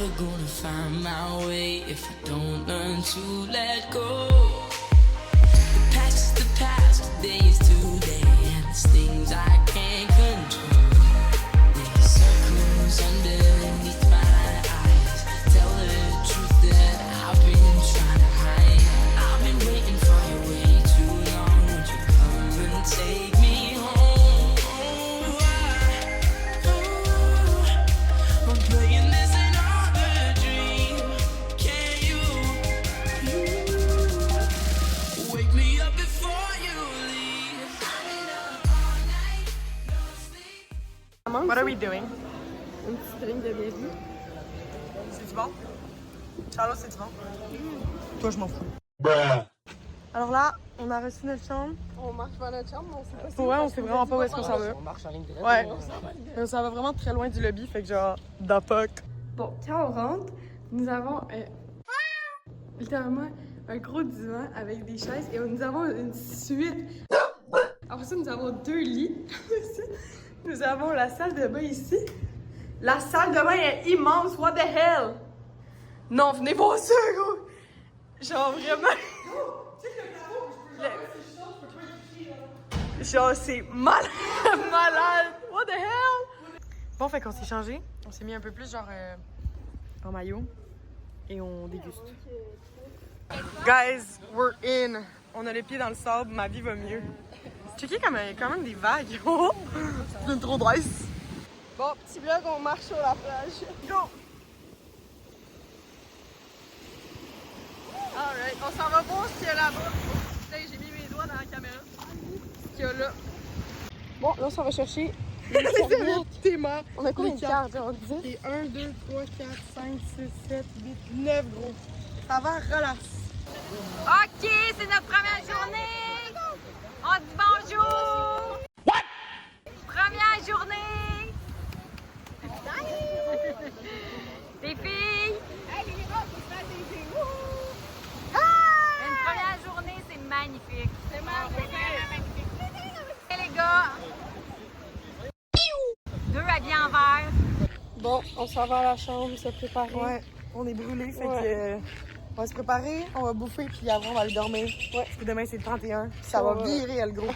never gonna find my way if I don't learn to let go. The past is the past, today is today, and there's things I can't control. There's circles underneath my eyes, tell the truth that I've been trying to hide. I've been waiting for you way too long. Would you come and take me home? I'm playing this another dream. Can you wake me up before you leave? I've been up all night, no sleep. What are we doing? Un petit drink de baby. C'est du bon? Charlotte, c'est du bon? Toi, je m'en fous. Alors là, on a reçu notre chambre. On marche vers notre chambre, mais on sait pas si Ouais, on sait vraiment pas où est-ce qu'on s'en va. On marche en ligne droite. Ouais. Ça va vraiment très loin du lobby, fait que genre, da fuck. Bon, quand on rentre, nous avons littéralement un gros divan avec des chaises et nous avons une suite. Après ça, nous avons 2 lits. Nous avons la salle de bain ici. La salle de bain est immense, what the hell? Non, venez voir ça, gros! Genre vraiment. Genre, c'est malade, malade! What the hell? Bon, fait qu'on s'est changé. On s'est mis un peu plus genre en maillot. Et on déguste. Guys, we're in. On a les pieds dans le sable, ma vie va mieux. Checkez comme il y a quand même des vagues. C'est trop nice. Bon, petit vlog, on marche sur la plage. Go! Alright, on s'en va voir ce qu'il y a là-bas. Putain, j'ai mis mes doigts dans la caméra. Ce qu'il y a là. Bon, là, on s'en va chercher. T'es mort. On a combien de cartes, on disait? C'est 1, 2, 3, 4, 5, 6, 7, 8, 9 gros. Ça va, relax. OK, c'est notre première journée! On dit bonjour! What? Première journée! Les filles! Une première journée, c'est magnifique! C'est magnifique! Et les gars! 2 habillés en vert. Bon, on s'en va à la chambre, se préparer. Ouais, on est brûlés, fait que on va se préparer, on va bouffer, puis après on va aller dormir. Ouais. Parce que demain c'est le 31, puis ça va virer le gros.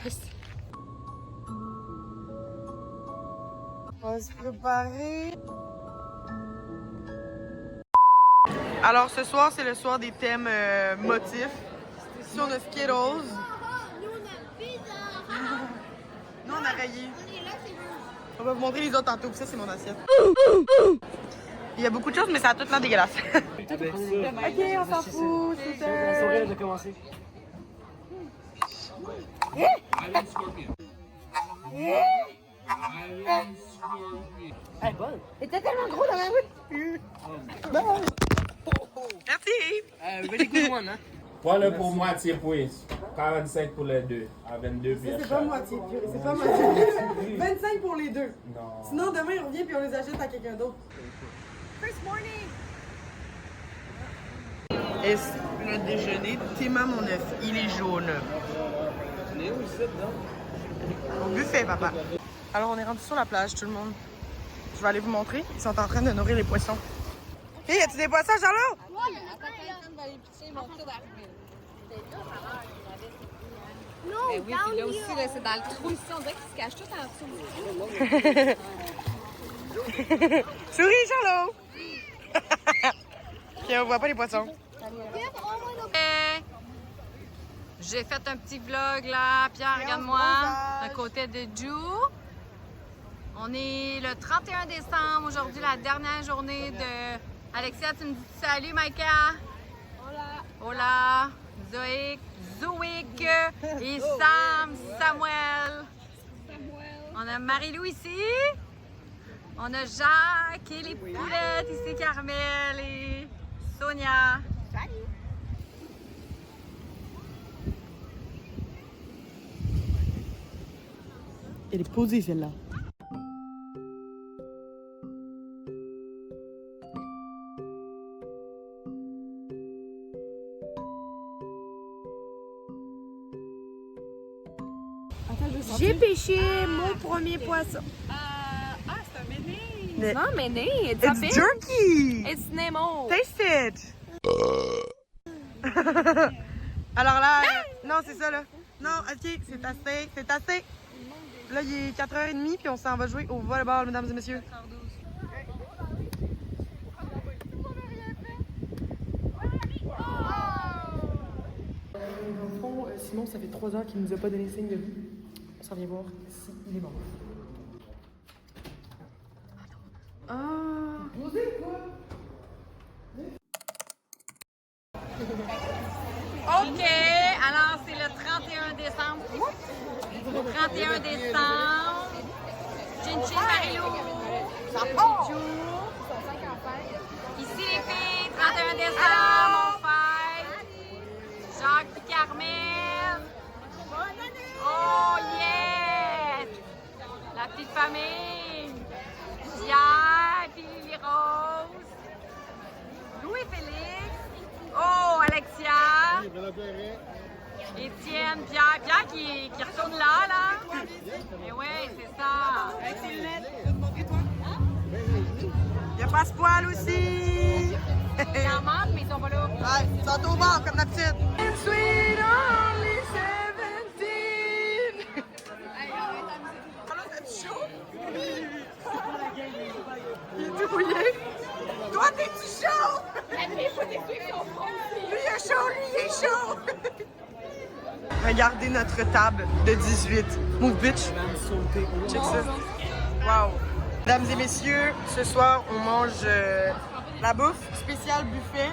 On va se préparer. Alors ce soir, c'est le soir des thèmes motifs. Ici on a Skittles. Nous on a rayé. On va vous montrer les autres tantôt, puis ça c'est mon assiette. Il y a beaucoup de choses, mais ça a tout l'air dégueulasse. Ok, on s'en fout, c'est ça. La soirée de commencer. C'était tellement gros dans ma route. Merci! Very good one, hein? Voilà pour moitié prise. 45 pour les deux. À 22 pièces. C'est pas moitié, c'est pas moitié. 25 pour les deux. Non. Sinon demain on revient puis on les achète à quelqu'un d'autre. Et le déjeuner, Théma mon œuf, il est jaune. Au buffet, papa. Alors on est rendu sur la plage, tout le monde. Je vais aller vous montrer. Ils sont en train de nourrir les poissons. Hé, y a-tu des poissons, Charlot? Ben oui, puis là aussi, là, c'est dans le trou ici, on dirait qu'ils se cachent tout en dessous. Souris, Charlot! Ok, on voit pas les poissons. J'ai fait un petit vlog là. Pierre, regarde-moi, à côté de Ju. On est le 31 décembre, aujourd'hui, la dernière journée de... Alexia, tu me dis salut, Maïka? Hola! Hola! Zoïc et Samuel. On a Marie-Lou ici. On a Jacques et les poulettes ici, Carmel et Sonia. Salut! Elle est posée, celle-là. J'ai pêché mon premier poisson. c'est un méné. Non, mais né, It's jerk? Nikki! It's Nemo! Taste it! Alors là, non, c'est ça là. Non, ok, c'est assez, c'est assez. Là, il est 4h30 puis on s'en va jouer au volleyball, mesdames et messieurs. Dans le fond, Simon, ça fait 3 heures qu'il nous a pas donné signe de vie. On s'en vient voir s'il est mort. Ah! OK, alors c'est le 31 décembre. 31 décembre. Chin Chin Marilou. Bijou. Ici les filles, 31 décembre, on fête. Jacques et Carmel. Oh yeah! La petite famille. Pierre puis Lily Rose. Louis-Félix. Oh, Alexia. Étienne, Pierre qui retourne là. Et ouais, c'est ça. Avec ses lunettes, je vais te montrer toi. Il y a Passepoil aussi. Ils en manquent, mais ils sont pas là. Ouais, ils sont au bord comme d'habitude. Sweet only 17. Alors, c'est chaud? Il est tout mouillé. Toi, t'es-tu chaud? Lui, il est chaud, lui, il est chaud. Regardez notre table de 18. Move bitch. Check ça. Wow. Mesdames et messieurs, ce soir, on mange la bouffe spéciale buffet.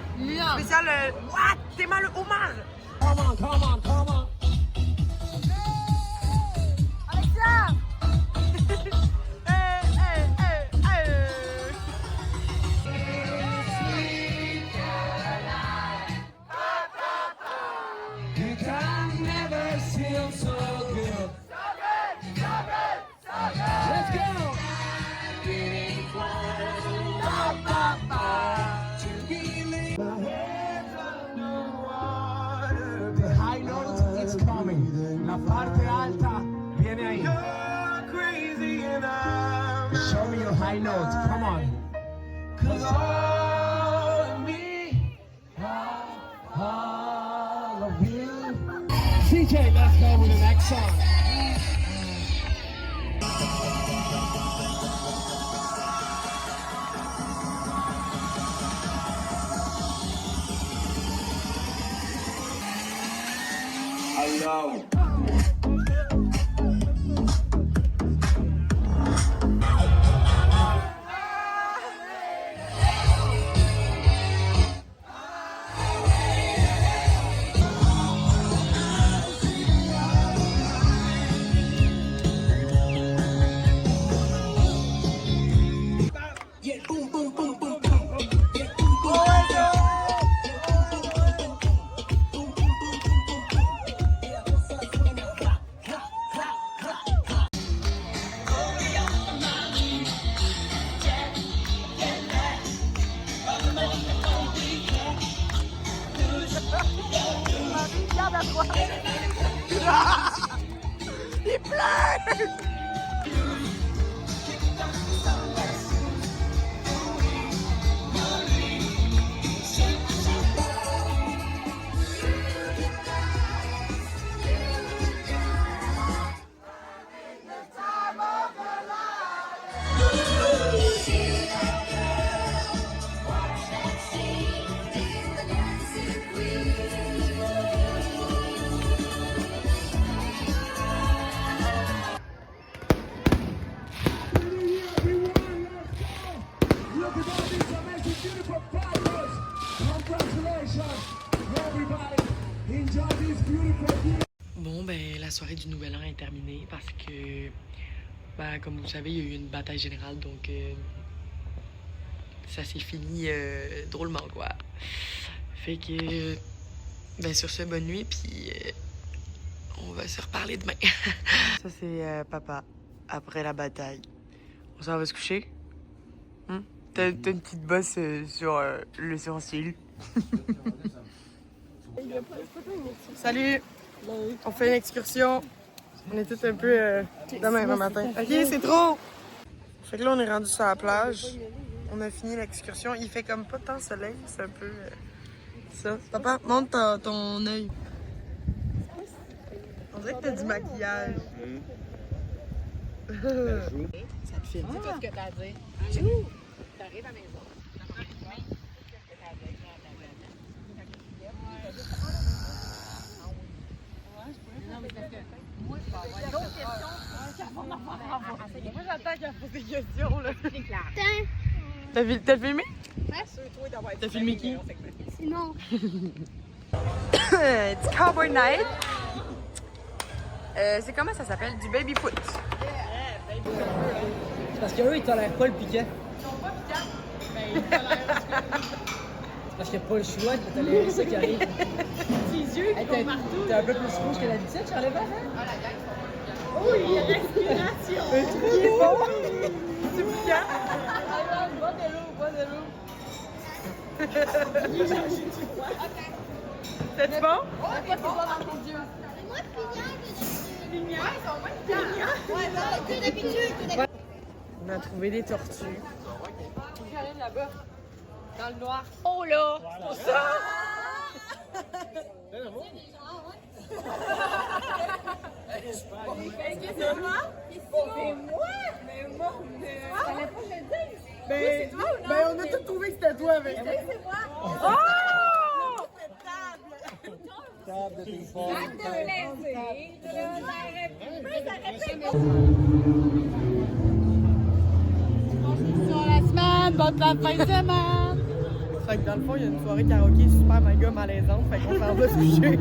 Spécial... What? T'es mal le homard. Alexia! La parte alta viene ahí. Show me your high notes. Come on. 'Cause all of me, all of you. CJ, let's go with the next song. Hello. Il pleure! Bon, ben, la soirée du Nouvel An est terminée parce que, ben, comme vous le savez, il y a eu une bataille générale, donc ça s'est fini drôlement, quoi. Fait que, ben, sur ce, bonne nuit, puis on va se reparler demain. Ça, c'est papa, après la bataille. On s'en va se coucher? T'as une petite bosse sur le sourcil. Salut! On fait une excursion. On est tous un peu demain matin. Ok, c'est trop! Fait que là, on est rendu sur la plage. On a fini l'excursion. Il fait comme pas tant de soleil, c'est un peu ça. Papa, monte ton œil. On dirait que t'as du maquillage. Ça te filme. C'est tout ce que t'as à dire. T'arrives à la maison. Moi, j'attends qu'elle pose des questions, là. T'as filmé? T'as filmé qui? Sinon. It's Cowboy Night. C'est comment ça s'appelle? Du baby foot. C'est parce qu'eux, ils tolèrent pas le piquant. Ils sont pas piquants. Ben, ils tolèrent. C'est parce qu'il n'y a pas le choix de tolérer ça qui arrive. Les yeux qui vont partout. T'es un peu plus rouge que d'habitude, Charles Bas, hein? Oh, il y a respiration. Un truc qui est bon. C'est piquant. Bois de l'eau, bois de l'eau. C'est bon? Moi, c'est bon dans tes yeux. Pignant, ils sont moins pignants. On a trouvé des tortues. J'arrive là-bas, dans le noir. Oh là! Ben, on a tout trouvé que c'était toi avec. Table de ping-pong. Sur la semaine, bonne fin de semaine! Fait que dans le fond, il y a une soirée karaoké super méga malaisante. Fait qu'on s'en va se coucher.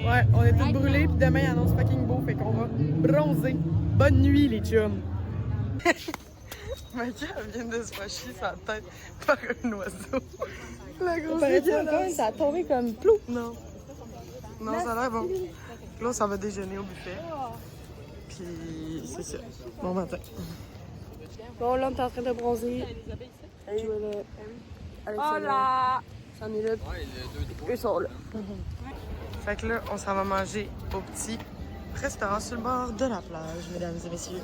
Ouais, on est tous brûlés. Puis demain, il annonce fucking beau. Fait qu'on va bronzer. Bonne nuit, les chums. Ma gueule vient de se faire chier sa tête par un oiseau. La grosse dégueulasse. Ça a tombé comme plou. Non. Non, ça a l'air bon. Là, ça va déjeuner au buffet. Puis c'est ça. Bon matin. Bon, là, on est en train de bronzer. Hola! Ça en est là. Eux sont là. Fait que là, on s'en va manger au petit restaurant sur le bord de la plage, mesdames et messieurs.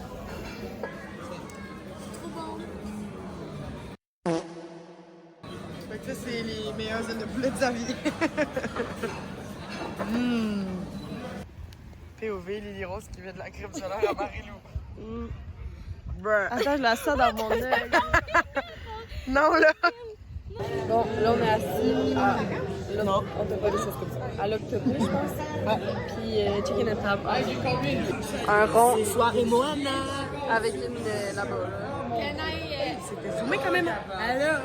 Fait que ça, c'est les meilleures ailes de poulet de sa vie. POV, Lily Rose qui vient de la crème solaire à Marie-Lou. Bruh. Attends, je la sens dans mon œil. Non, là! Bon, là, on est assis à... Là, Non. on peut pas des choses comme ça. À l'Octopus, je pense. Ouais. Puis, chicken and table. Un rond Soirée Moana. avec une là-bas, là. C'était zoomé quand même. Alors!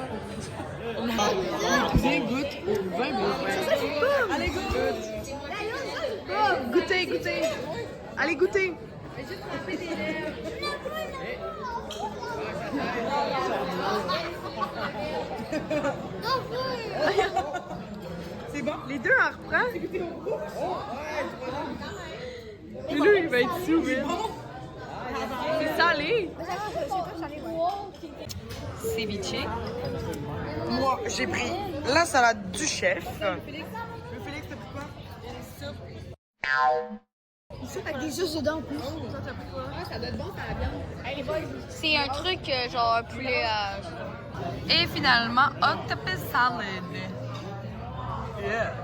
Viens, goûte. 20 minutes. Allez, goûte! Goûtez, goûtez! Allez, goûtez! C'est bon? Les deux en reprend? Mais là, il va être sous, c'est salé! Ceviche. Moi, j'ai pris la salade du chef. Le Félix, t'as pris quoi? Avec des sauces dedans en plus. C'est un truc genre poulet à... Et finalement, octopus salad. Yeah.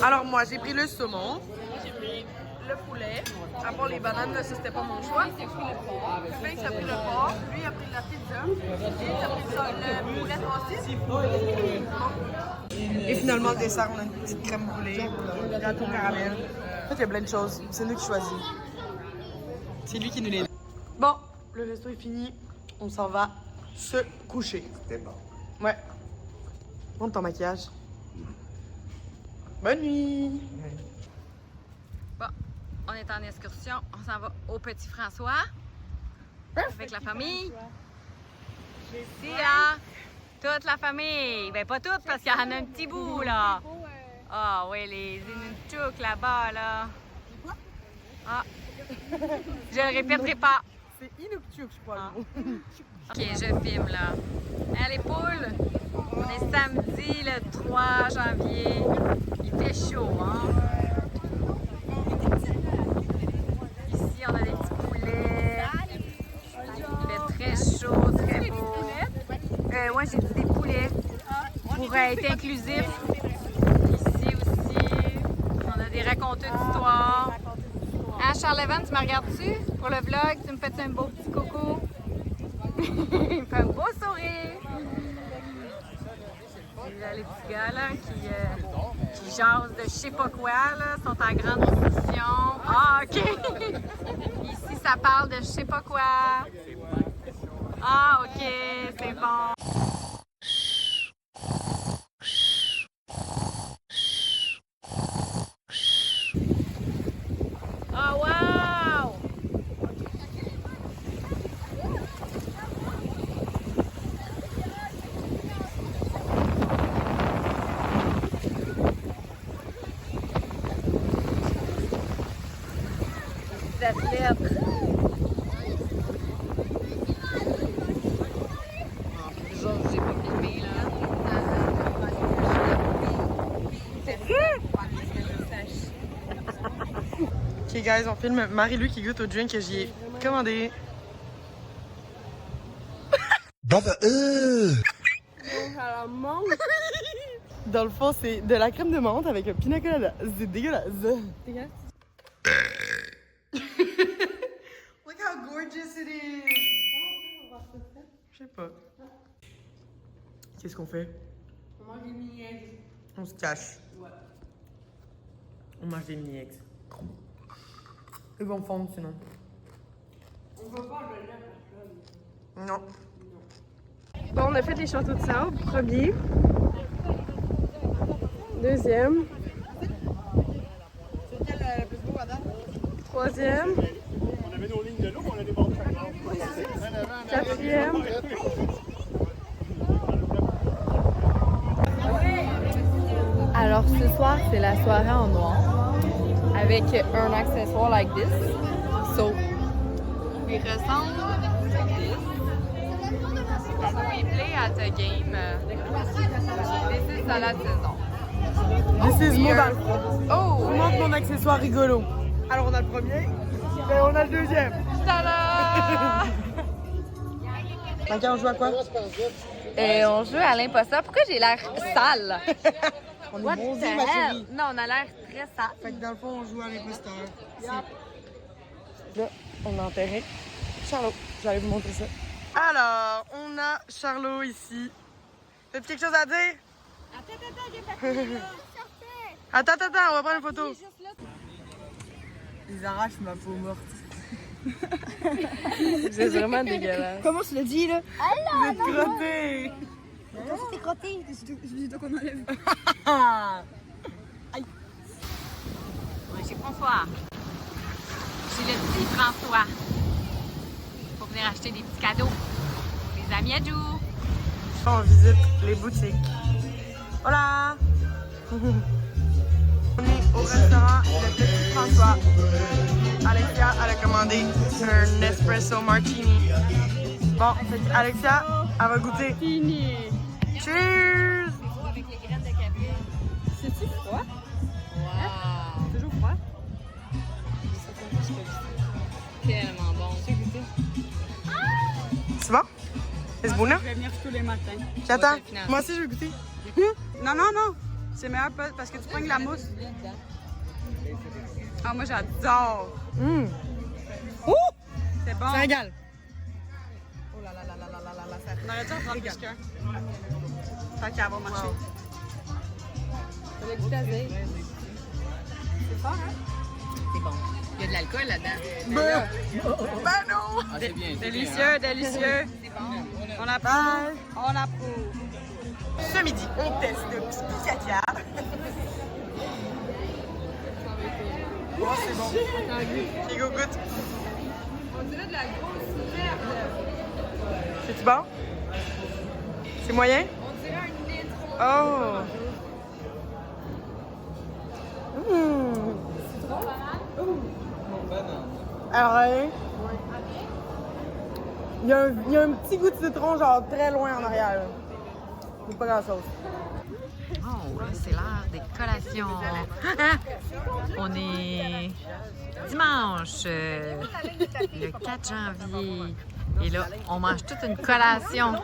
Alors moi, j'ai pris le saumon. J'ai pris le poulet. À part les bananes, là, ça c'était pas mon choix. Félix a pris le porc. Lui a pris la pizza. Et a pris ça, le poulet aussi. Et finalement, le dessert, on a une petite crème brûlée, gâteau caramel. En fait, il y a plein de choses. C'est nous qui choisissons. C'est lui qui nous les... Bon, le resto est fini. On s'en va se coucher. C'était bon. Ouais. Montre ton maquillage. Bonne nuit. Bon, on est en excursion. On s'en va au Petit François. Avec la famille. Ici, là. Toute la famille. Ben, pas toute, parce qu'il y en a un petit bout, là. Ah oui, les Inukchuk là-bas, là. Ah. Je le répéterai pas. C'est Inukchuk, je crois. Ok, je filme, là. Allez, poules. On est samedi, le 3 janvier. Il fait chaud, hein? Ici, on a des petits poulets. Il fait très chaud. ouais, j'ai dit des poulets pour être inclusif. Ici aussi, on a des raconteurs d'histoires. Hein, Charles-Evan, tu me regardes-tu pour le vlog? Tu me fais un beau petit coco? Il me fait un beau sourire. Et là, les petits gars là, qui jasent de je sais pas quoi, là, sont en grande discussion. Ah, OK! Ici, ça parle de je sais pas quoi. Ah, OK, c'est bon. Ah, wow! Athlètes. J'ai pas filmé là. Ok, guys, on filme Marie-Lou qui goûte au drink que j'ai commandé. Dans le fond, c'est de la crème de menthe avec un pina colada. C'est dégueulasse. Dégueulasse. Look how gorgeous it is. Je sais pas. Qu'est-ce qu'on fait? On mange des mini-eggs. On se cache. Ouais. On mange des mini-eggs. Ils vont fondre sinon. On va pas le lait. Non. Bon, on a fait les châteaux de sable. Premier. Deuxième. C'est quel le plus beau à date? Troisième. On avait nos lignes de l'eau, on a débordé chacun. Quatrième. Alors ce soir, c'est la soirée en noir avec un accessoire like this. So, il ressemble à this. We play at a game. This is à la saison. This is Mobile. Oh! Je vous montre mon accessoire rigolo. Alors on a le premier, et on a le deuxième. Tada! Ok, on joue à quoi? On joue à l'imposteur. Pourquoi j'ai l'air sale? On est What bronzés, the ma hell? chérie. Non, on a l'air très sale. Fait que dans le fond, on joue à l'imposteur. Là, on a enterré Charlot. J'allais vous montrer ça. Alors, on a Charlot ici. T'as quelque chose à dire? Attends, on va prendre une photo. Ils arrachent ma peau morte. C'est vraiment dégueulasse. Comment tu l'as dit là? Vous êtes crottés. Toi c'était crotté, c'est toi qu'on enlève. Ouais, j'ai François. J'ai le petit François. Pour venir acheter des petits cadeaux. Les amis à Jou. On visite les boutiques. Hola! On est au restaurant Le Petit François. Alexia, elle a commandé un espresso martini. Bon, fait que Alexia, elle va goûter. Fini. Cheers! Avec les graines de café. C'est-tu froid? Wow! C'est toujours froid? Tellement bon. C'est bon? C'est bon, là? Je vais venir tous les matins. J'attends. Moi aussi, je vais goûter. Non, non, non. C'est meilleur parce que tu prends la mousse. Ah, moi j'adore. C'est bon. Ça régale. Oh là là là là là là là, ça on aurait dû en prendre plus qu'un. Fait qu'elle va marcher. Le goût d'azé. C'est fort, hein? C'est bon. Il y a de l'alcool là-dedans. Ben non! Délicieux, délicieux. C'est bon. On approuve. On approuve. Ce midi, on teste le pipi caca. Oh, c'est bon. Chico, goûte. On dirait de la grosse merde. C'est-tu bon? C'est moyen? On dirait un litre. Oh! Alors, il y a un petit goût de citron, genre très loin en arrière. Là. C'est pas grand-chose. Oh, là, c'est l'heure des collations. On est dimanche, le 4 janvier. Et là, on mange toute une collation.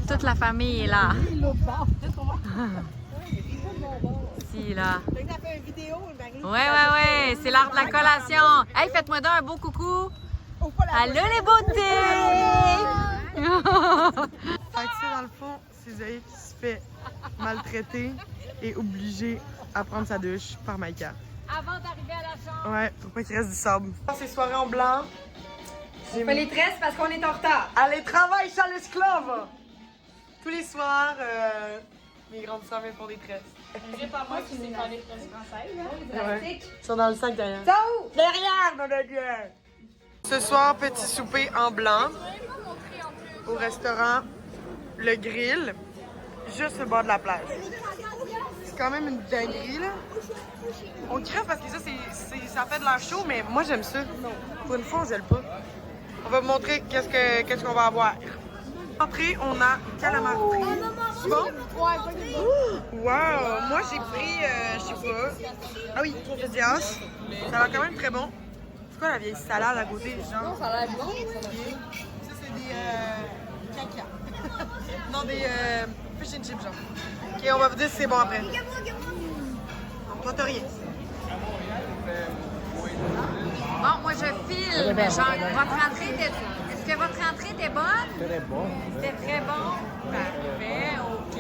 Toute la famille est là. Si, là. Ouais. C'est l'art de la collation. Hey, faites-moi donc un beau coucou. Allô, les beautés! Fait que ça, dans le fond, c'est Zoé qui se fait maltraiter et obligée à prendre sa douche par Maïka. Avant d'arriver à la chambre. Ouais, pour pas qu'il reste du sable. C'est soirée en blanc. On fait les tresses parce qu'on est en retard. Allez, travaille, Charles Esclave! Tous les soirs, mes grandes sœurs viennent pour des tresses. C'est pas moi qui sais faire des tresses françaises. Ouais. Ils sont dans le sac derrière. Derrière, dans le gueule! Ce soir, petit souper en blanc au restaurant Le Grill, juste au bord de la plage. C'est quand même une dinguerie, là. On crève parce que ça, ça fait de l'air chaud, mais moi, j'aime ça. Pour une fois, on gèle pas. On va vous montrer qu'est-ce qu'on va avoir. Entrée, on a calamari. C'est bon? Wow! Moi, j'ai pris, je sais pas. Ah oui, tortillas. Ça a l'air quand même très bon. C'est quoi la vieille salade à côté, genre? Ça a l'air bon. Ça, c'est des caca. Non, des fish and chips, genre. Ok, on va vous dire si c'est bon après. Donc, toi, t'as rien. Bon, moi, je file. Genre, votre entrée était... Est-ce que votre entrée était bonne? Très bon. C'était très bon. Parfait, OK.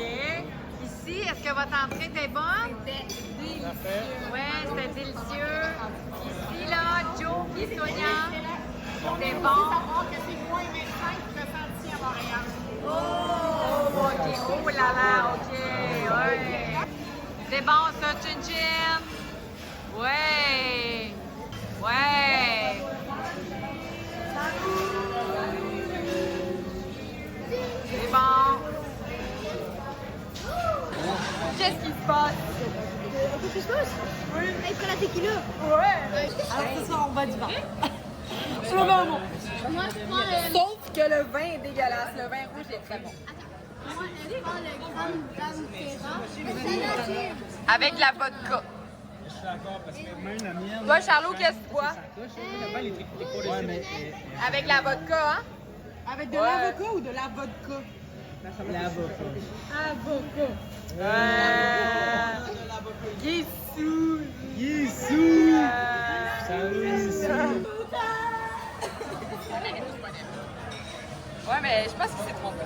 Ici, est-ce que votre entrée était bonne? C'était délicieux. Ouais, c'était délicieux. Ici, là, Joe et Sonia, c'était bon. Oh, OK. Oh là là, OK. Ouais. C'est bon, ça, chin-chin. Ouais. Ouais. C'est bon. Qu'est-ce qui se passe? Qu'est-ce qui se passe? Oui. Hey, prends la tequila. Ouais. Alors ce soir, on va du vin. Moi, je prends le... Sauf que le vin est dégueulasse. Le vin rouge est très bon. Moi, je prends le Grand Ferrand. Avec la vodka. Je suis d'accord parce que même la mienne. Toi, Charlot, qu'est-ce que tu bois? Ouais, mais. Avec la vodka, hein? Avec de l'avocat ou de la vodka? L'avocat. Avocat. Yessou. Salut. Ouais, mais je pense qu'il s'est trompé.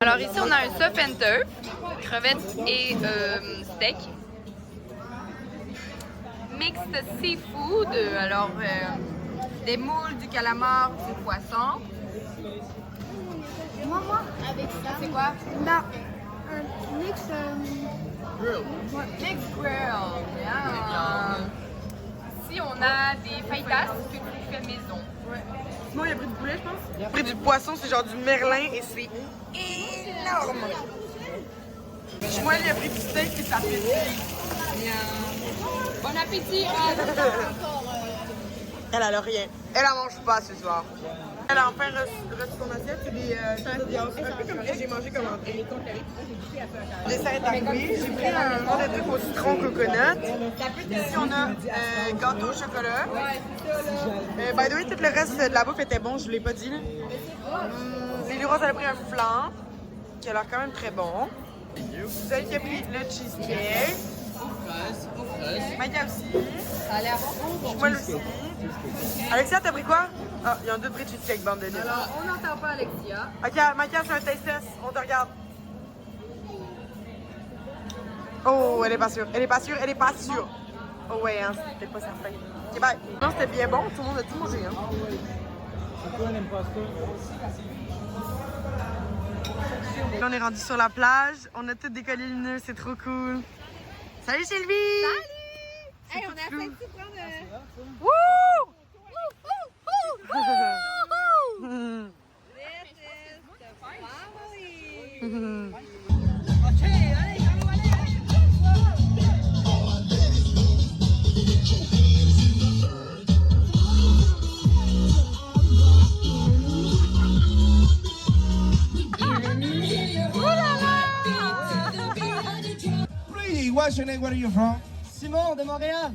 Alors ici, on a un surf and turf, crevettes et steak. Mixed seafood, alors des moules, du calamar, du poisson. Moi, avec ça. C'est quoi? Là, un mix... Mixed grill. Yeah. Ici, on a des fajitas que tu fais maison. Sinon, il y a pris du poulet, je pense. Il a pris du poisson, c'est genre du merlin et c'est énorme. Moi, il a pris du steak et ça fait Bon appétit! Elle a rien. Elle en mange pas ce soir. Elle a enfin reçu son assiette, c'est des tortillas. Un peu comme que j'ai mangé comme entrée. Le dessert est arrivé. J'ai pris un de truc au citron coconut. Ici, on a gâteau au chocolat. By the way, tout le reste de la bouffe était bon, je vous l'ai pas dit. Lily Rose, elle a pris un flan, qui a l'air quand même très bon. Vous avez qui a pris le cheesecake. Maïka aussi. Ça a l'air bon. Moi aussi. Alexia, t'as pris quoi? Ah, il y a un deux prix de cheesecake, bande de nuls. Alors, on n'entend pas Alexia. Ok, Maïka, c'est un taste test. On te regarde. Oh, elle est pas sûre. Elle est pas sûre. Elle est pas sûre. Oh ouais, hein, c'était pas certain. Ok, bye. Non, c'était bien bon. Tout le monde a tout mangé, hein. Là, on est rendu sur la plage. On a tout décollé lumineux. C'est trop cool. Salut Sylvie! Salut! Hey, on a fait de prendre... Wouh! Pretty, what's your name? Where are you from? Simon de Montréal.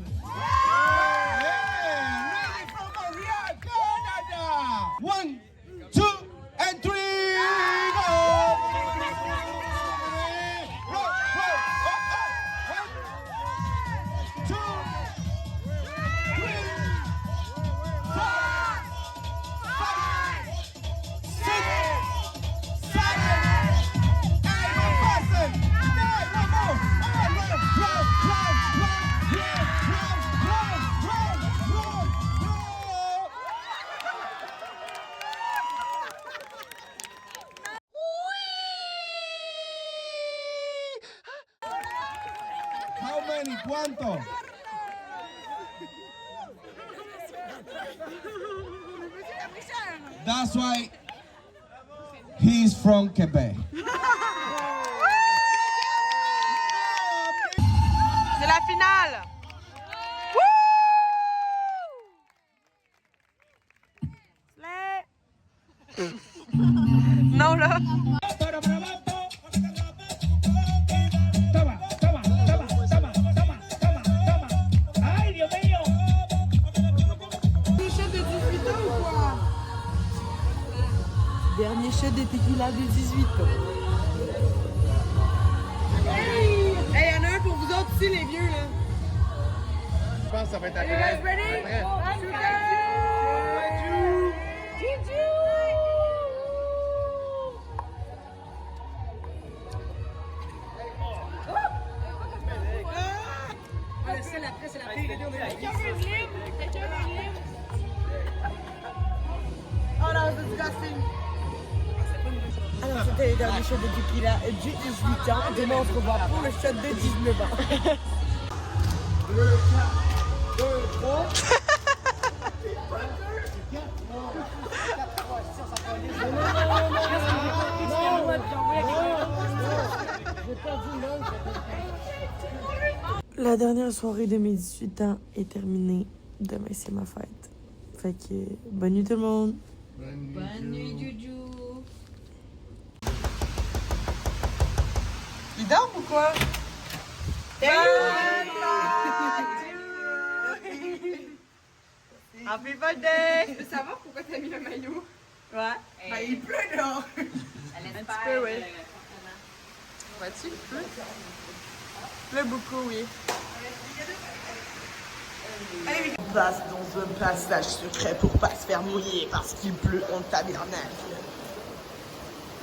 money? ¿Cuánto? That's why he's from Quebec. C'est la finale! Non, là! Dernier shot de tequila de 18 ans. Hey! Hey, y'en a un pour vous autres aussi, les vieux, là. Je pense que ça va être Are you guys ready? Oh non, c'est disgusting. Alors, c'était le dernier shot de tequila de 18 ans. Demain, on se revoit pour le shot de 19 ans. 2, 4, 2, 3. La dernière soirée de mes 18 ans est terminée. Demain, c'est ma fête. Fait que, bonne nuit tout le monde. Bonne nuit, Juju. Il dort ou quoi? Happy birthday! Tu veux savoir pourquoi t'as mis le maillot? Ouais. Ben, il pleut dehors. Elle Un petit peu, oui. Vois-tu, il pleut? Il pleut beaucoup, oui. Allez, on passe dans un passage secret pour pas se faire mouiller parce qu'il pleut en tabernacle.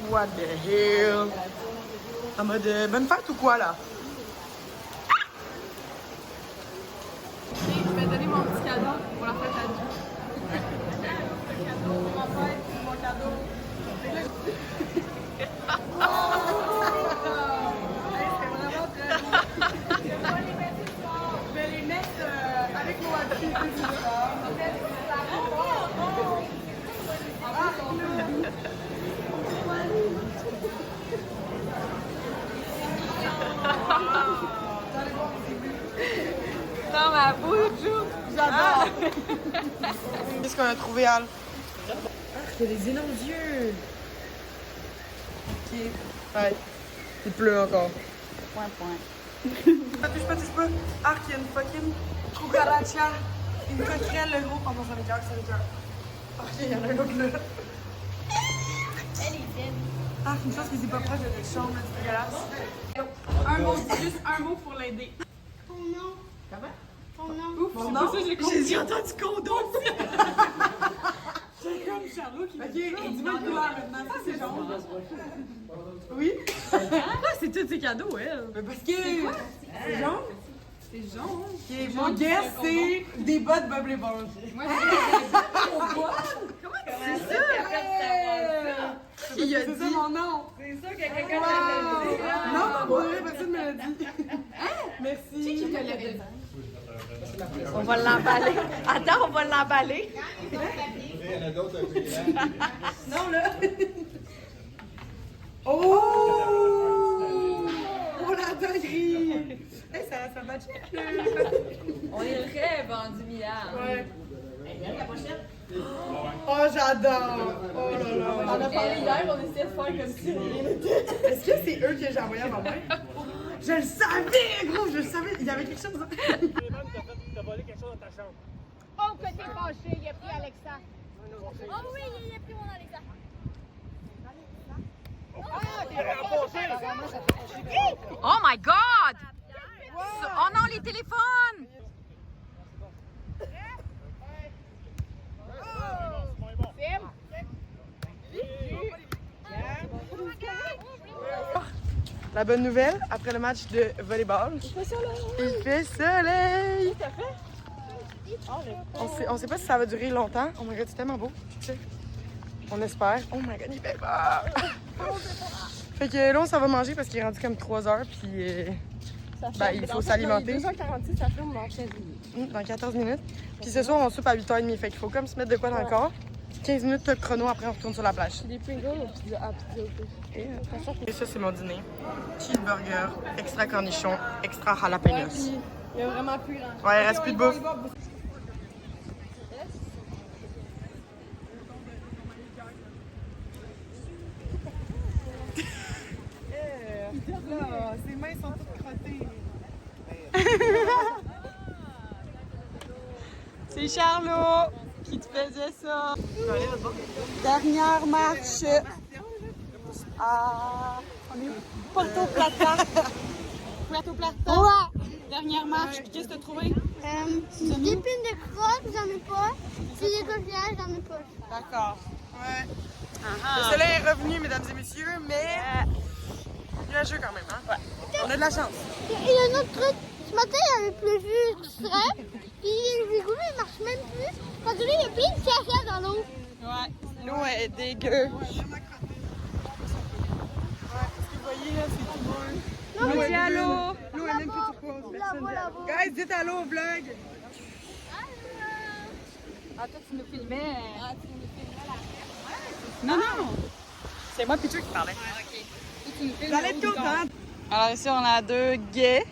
What the hell? En mode bonne fête ou quoi, là? Je vais donner mon petit cadeau pour la fête à Dieu. Mon cadeau pour ma fête, mon cadeau. C'est vraiment très bon. Je vais les mettre avec mon habit. Dans ma bouche, J'adore! Qu'est-ce qu'on a trouvé, Al? Il y a des énormes yeux. Ok. Ouais. Il pleut encore. Point. Touche pas. Arc, il y a une fucking cucaracha. Une coquerelle, le gros. Oh non, ça m'écoeure, ça m'écoeure. Ok, il y en a un autre là. Elle est belle. Arc, une chose qui s'est pas proche de des chambres, c'est dégueulasse. Un mot, juste un mot pour l'aider. Ton nom. Comment? Ton nom. Mon nom? J'ai entendu condom. C'est comme Charlot qui Ok, dis-moi une couleur maintenant. Ça, c'est jaune. Oui? Pourquoi c'est tous ses cadeaux, elle? Mais parce que. C'est jaune? C'est jaune. Ok, mon guess, c'est des bottes Bob l'éponge. Moi, C'est ça? Qui a C'est dit? ça mon nom. C'est sûr que quelqu'un Wow. Non, pas vrai, personne me l'a dit. Merci. On va l'emballer. Attends, on va l'emballer. Non, là. Oh! Oh, la dinguerie! Hey, ça va On est très vendu milliard. Ouais. Oh, j'adore! Oh là là! On a parlé hier, on essayait de faire comme si rien n'était. Est-ce que c'est eux que j'ai envoyé à ma mère? Je le savais, gros! Je le savais! Il y avait quelque chose. T'as volé quelque chose dans ta chambre. Oh, que t'es fâché, il a pris Alexa. Oh oui, il a pris mon Alexa. Oh my God! Oh non, les téléphones! La bonne nouvelle, après le match de volleyball, il fait soleil! On sait pas si ça va durer longtemps. Oh my god, c'est tellement beau. On espère. Oh my god, il fait beau! Fait que là, on s'en va manger parce qu'il est rendu comme 3 heures, puis Ben, il faut s'alimenter. 2h46, ça ferme dans 15 minutes. Dans 14 minutes. Puis ce soir, on soupe à 8h30. Fait qu'il faut comme se mettre de quoi dans le corps. 15 minutes de chrono, après on retourne sur la plage. Des Pringles au pizza Et ça, c'est mon dîner. Cheeseburger, extra cornichon, extra jalapenos. Il y a vraiment plus grand. Ouais, il reste plus de bouffe. Ses mains sont toutes crottées. C'est Charlot qui te faisait ça. Dernière marche à Puerto Plata. Puerto Plata. Ouais. Dernière marche. Qu'est-ce que tu as trouvé? Des pines de crottes, j'en ai pas. Puis des coquillages, j'en ai pas. D'accord. Ouais. Le soleil est revenu, mesdames et messieurs, mais nuageux quand même, hein? Ouais. On a de la chance. Il y a un autre truc. Ce matin, il avait plu extrait. Puis les égouts, ils marchent même plus. Parce que là, il y a plein de caca dans l'eau. Ouais. L'eau est dégueu. Ouais, qu'est-ce que vous voyez là, c'est tout beau. Non, L'eau mais est à l'eau. L'eau est même plus turquoise. là-bas. Guys, dites allô au vlog. Ah, toi, tu nous filmais. Non, non. C'est moi Pichu qui parlait. Vous allez être contente. Alors ici, on a deux gays.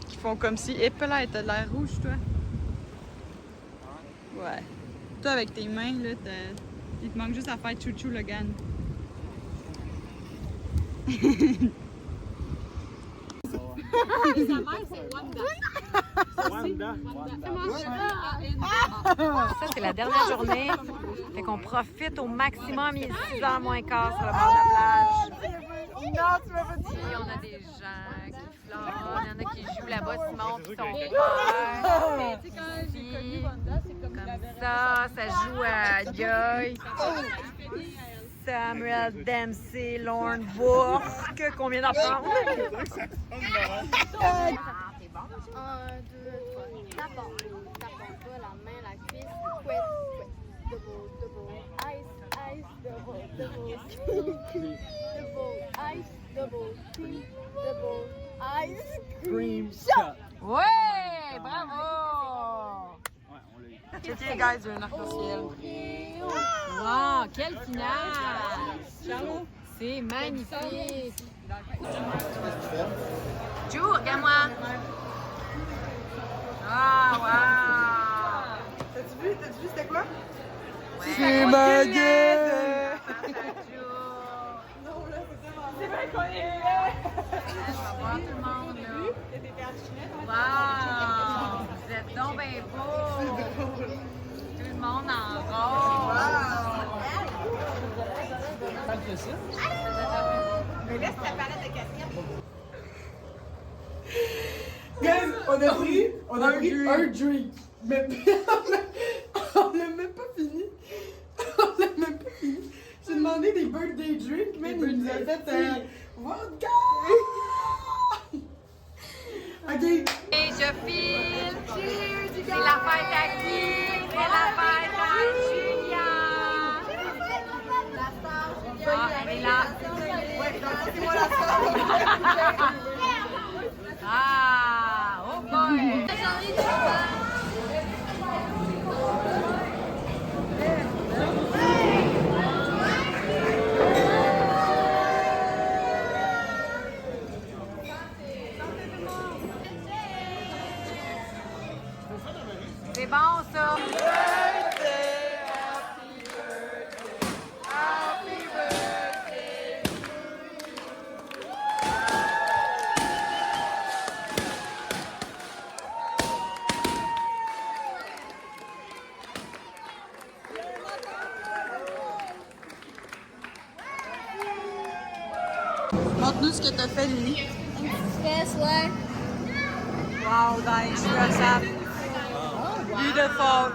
Qui font comme si... Et puis là, t'as de l'air rouge, toi. Ouais. Toi, avec tes mains, là, il te manque juste à faire chouchou Logan. Ça, c'est la dernière journée. Fait qu'on profite au maximum. Il est 6h moins quart sur le bord de la plage. Non, tu m'as pas dit. Puis on a des gens qui flânent. Il y en a qui jouent là-bas, Simon, qui sont comme ça, ça joue à Joy. Samuel Dempsey, Lorne Bourque, qu'on vient d'apprendre. 1, 2, 3. Tapons-toi la main, la cuisse, couette, double, ice, double, ice, double, ice, Cream shot. Ouais, bravo! Checkez, guys, un arc-en-ciel. Wow, quelle finale! C'est magnifique! Jou, regarde-moi! Ah, wow! T'as-tu vu c'était quoi? C'est ma gueule! C'est vrai qu'on est là. Je vais voir tout le monde, là. Wow! Vous êtes donc bien beaux! Tout le monde en rose! Mais laisse ta palette de casquettes. Guys, on a pris un drink. Mais on l'a même pas fini. J'ai demandé des birthday drinks, mais il nous a fait vodka! Ok. Et je file! C'est la fête à qui? C'est la fête à Julia! Ah, elle est là! Ouais, donc c'est moi la star. Ah! Oh boy! C'est bon ça! Montre-nous ce que t'as fait, Lily. Stress, ouais. Wow, nice. What's up? Beautiful.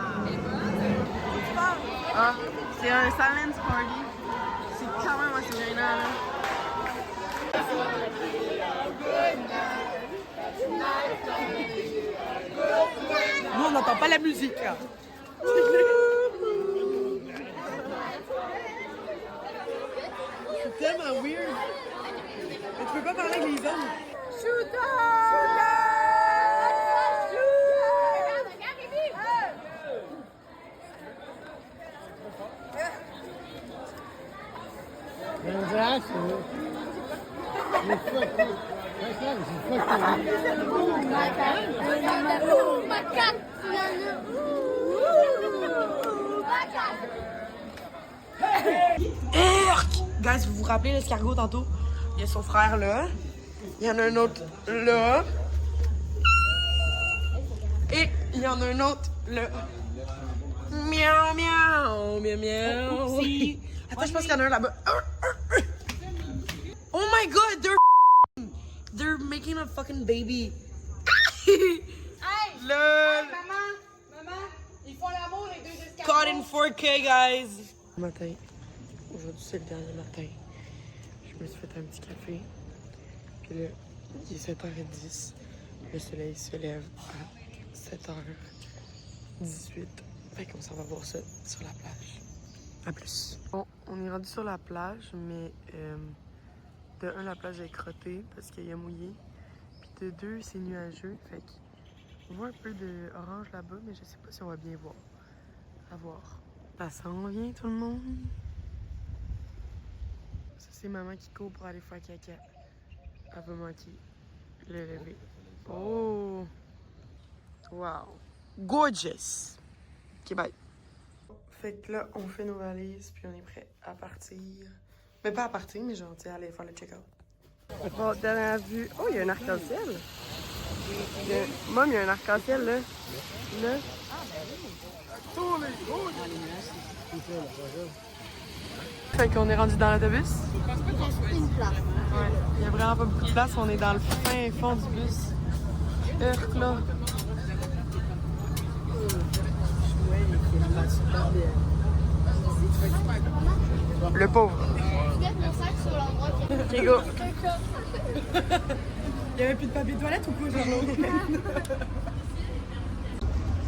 Ah, c'est un silence party. C'est quand même assez gênant, là. Nous, on n'entend pas la musique, là. C'est tellement weird. Mais tu peux pas parler avec les hommes. Guys, vous vous rappelez l'escargot tantôt? Il y a son frère là. Il y en a un autre là. Et il y en a un autre là. Miaou, miaou, miaou, miaou. Attends, je pense qu'il y en a un là-bas. Oh my god, they're making a fucking baby. Hey! Lol. Maman, ils font l'amour les deux escargots. Caught in 4K, guys. Matin. Aujourd'hui, c'est le dernier matin. Je me suis fait un petit café. Puis là, il est 7h10. Le soleil se lève à 7h18. Fait qu'on s'en va voir ça sur la plage. À plus. Bon, on est rendu sur la plage, mais de un, la plage est crottée parce qu'il y a mouillé. Puis de deux, c'est nuageux. Fait qu'on voit un peu d'orange là-bas, mais je sais pas si on va bien voir. À voir. Ça s'en vient, tout le monde. Ça, c'est maman qui court pour aller faire caca. Elle va manquer le lever. Oh! Wow! Gorgeous! Ok, bye! Fait que là, on fait nos valises, puis on est prêt à partir. Mais pas à partir, mais genre, tu sais, aller faire le check-out. Bon, dernière vue. Oh, il y a un arc-en-ciel! Maman, il y a un arc-en-ciel, là. Là. Oh, mais gros! Fait qu'on est rendu dans l'autobus. Une place. Ouais, il y a vraiment pas beaucoup de place. On est dans le fin fond du bus. Urk, là. Le pauvre. Je laisse mon sac sur l'endroit qui est... Ok, go. Il y avait plus de papier toilette ou quoi, genre l'autre?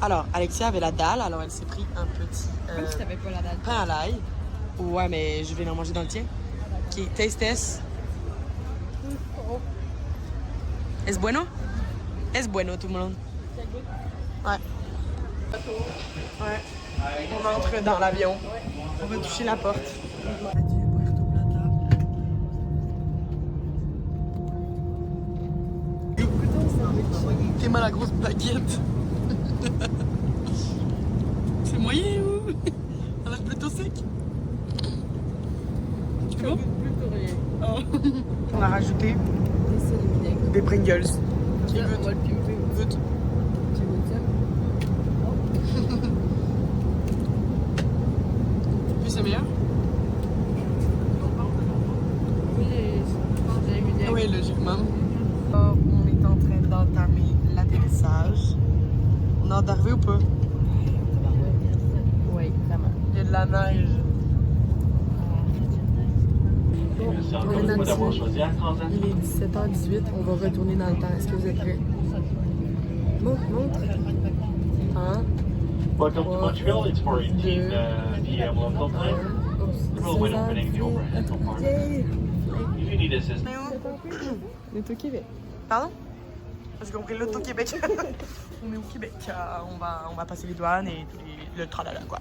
Alors, Alexia avait la dalle, alors elle s'est pris un petit Comme si t'avais pas la dalle. pain à l'ail. Ouais, mais je vais en manger dans le tien. Ok, taste. Es bueno? Es bueno, tout le monde. Ouais. Ouais. On entre dans l'avion. On va toucher la porte. Adieu, Puerto Plata. T'es mal la grosse baguette. C'est moyen ou? Ça a l'air plutôt sec. Tu vois? Oh. On a rajouté des Pringles. Qui goûte? Puis c'est meilleur? Oui, logiquement. On est en train d'entamer l'atterrissage. On a hâte d'arriver ou pas? Oui, vraiment. Il y a de la neige. On est dans il est 17h18, on va retourner dans le temps. Est-ce que vous êtes prêts? Montre. 1, Welcome to Montreal. It's for 18 p.m. local time. The roll when opening the overhead compartment. If you need assistance. L'Auto-Québec. Pardon? J'ai compris l'Auto-Québec. On est au Québec. On va passer les douanes et le tralala, quoi.